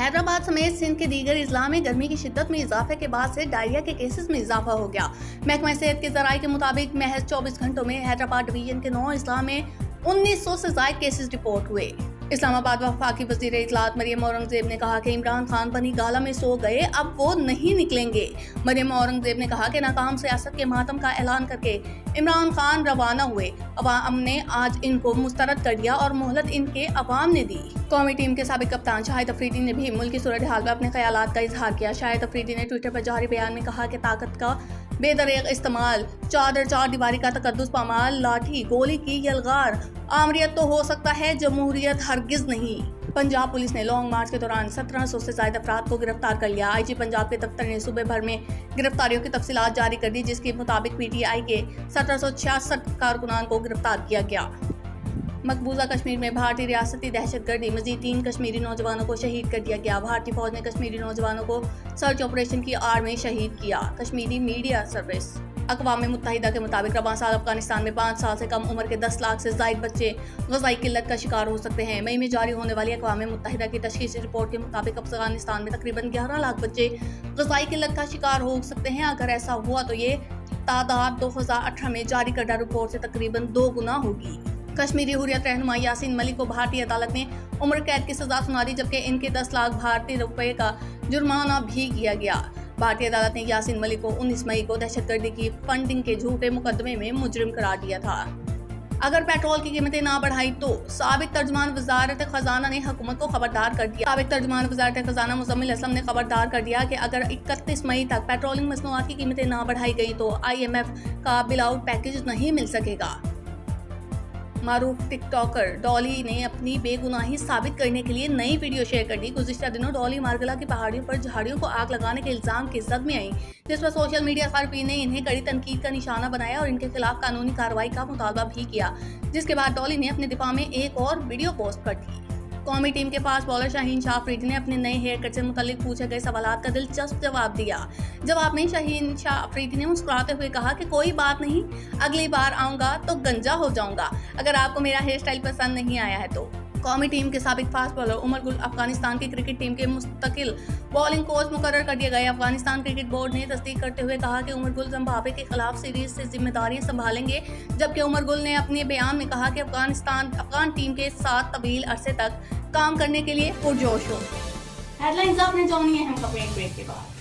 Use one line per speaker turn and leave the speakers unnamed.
حیدرآباد سمیت سندھ کے دیگر اضلاع میں گرمی کی شدت میں اضافے کے بعد سے ڈائریا کے کیسز میں اضافہ ہو گیا۔ محکمہ صحت کے ذرائع کے مطابق محض 24 گھنٹوں میں حیدرآباد ڈویژن کے 9 اضلاع میں 1900 سے زائد کیسز رپورٹ ہوئے۔ اسلام آباد وفاقی وزیر اطلاعات مریم اورنگزیب نے کہا کہ عمران خان بنی گالہ میں سو گئے، اب وہ نہیں نکلیں گے۔ مریم اورنگزیب نے کہا کہ ناکام سیاست کے ماتم کا اعلان کر کے عمران خان روانہ ہوئے، عوام نے آج ان کو مسترد کر دیا اور مہلت ان کے عوام نے دی۔ قومی ٹیم کے سابق کپتان شاہد افریدی نے بھی ملک کی صورتحال میں اپنے خیالات کا اظہار کیا۔ شاہد افریدی نے ٹویٹر پر جاری بیان میں کہا کہ طاقت کا بے دریغ استعمال، چادر چار دیواری کا تقدس پامال، لاٹھی گولی کی یلغار، آمریت تو ہو سکتا ہے، جمہوریت ہرگز نہیں۔ پنجاب پولیس نے لانگ مارچ کے دوران 1700 سے زائد افراد کو گرفتار کر لیا۔ آئی جی پنجاب کے دفتر نے صوبے بھر میں گرفتاریوں کی تفصیلات جاری کر دی، جس کے مطابق پی ٹی آئی کے 1766 کارکنان کو گرفتار کیا گیا۔ مقبوضہ کشمیر میں بھارتی ریاستی دہشت گردی، مزید 3 کشمیری نوجوانوں کو شہید کر دیا گیا۔ بھارتی فوج نے کشمیری نوجوانوں کو سرچ آپریشن کی آڑ میں شہید کیا۔ Kashmiri media service. اقوام متحدہ کے مطابق رواں سال افغانستان میں 5 سال سے کم عمر کے 10 لاکھ سے زائد بچے غذائی قلت کا شکار ہو سکتے ہیں۔ مئی میں جاری ہونے والی اقوام متحدہ کی تشخیصی رپورٹ کے مطابق افغانستان میں تقریباً 11 لاکھ بچے غذائی قلت کا شکار ہو سکتے ہیں۔ اگر ایسا ہوا تو یہ تعداد 2018 میں جاری کردہ رپورٹ سے تقریباً 2 گنا ہوگی۔ کشمیری حریت رہنما یاسین ملک کو بھارتی عدالت نے عمر قید کی سزا سنا دی، جبکہ ان کے 10 لاکھ بھارتی روپے کا جرمانہ بھی کیا گیا۔ بھارتی عدالت نے یاسین ملک کو 19 مئی کو دہشت گردی کی فنڈنگ کے جھوٹے مقدمے میں مجرم قرار دیا تھا۔ اگر پیٹرول کی قیمتیں نہ بڑھائی تو سابق ترجمان وزارت خزانہ نے حکومت کو خبردار کر دیا۔ سابق ترجمان وزارت خزانہ مزمل اسلم نے خبردار کر دیا کہ اگر 31 مئی تک پیٹرولنگ مصنوعات کی قیمتیں نہ بڑھائی گئی تو IMF کا بیل آؤٹ پیکیج نہیں مل سکے گا۔ معروف ٹک ٹاکر ڈالی نے اپنی بے گناہی ثابت کرنے کے لیے نئی ویڈیو شیئر کر دی۔ گزشتہ دنوں ڈالی مارگلا کی پہاڑیوں پر جھاڑیوں کو آگ لگانے کے الزام کی زد میں آئیں، جس پر سوشل میڈیا صارفین نے انہیں کڑی تنقید کا نشانہ بنایا اور ان کے خلاف قانونی کارروائی کا مطالبہ بھی کیا، جس کے بعد ڈالی نے اپنے دفاع میں ایک اور ویڈیو پوسٹ کر دی۔ قومی ٹیم کے فاسٹ بالر شاہین شاہ افریدی نے اپنے نئے ہیئر کٹ سے متعلق پوچھے گئے سوالات کا دلچسپ جواب دیا۔ جواب میں شاہین شاہ افریدی نے مسکراتے ہوئے کہا کہ کوئی بات نہیں، اگلی بار آؤں گا تو گنجا ہو جاؤں گا اگر آپ کو میرا ہیئر سٹائل پسند نہیں آیا ہے تو۔ قومی ٹیم کے سابق فاسٹ بالر عمر گل افغانستان کی کرکٹ ٹیم کے مستقل بالنگ کوچ مقرر کر دیے گئے۔ افغانستان کرکٹ بورڈ نے تصدیق کرتے ہوئے کہا کہ عمر گل زمبابوے کے خلاف سیریز سے ذمہ داریاں سنبھالیں گے، جبکہ عمر گل نے اپنے بیان میں کہا کہ افغان ٹیم کے ساتھ طویل عرصے تک کام کرنے کے لیے پرجوش ہو۔ ہیڈ لائنز آپ نے جانی ہے، ہم خبریں بریک کے بعد۔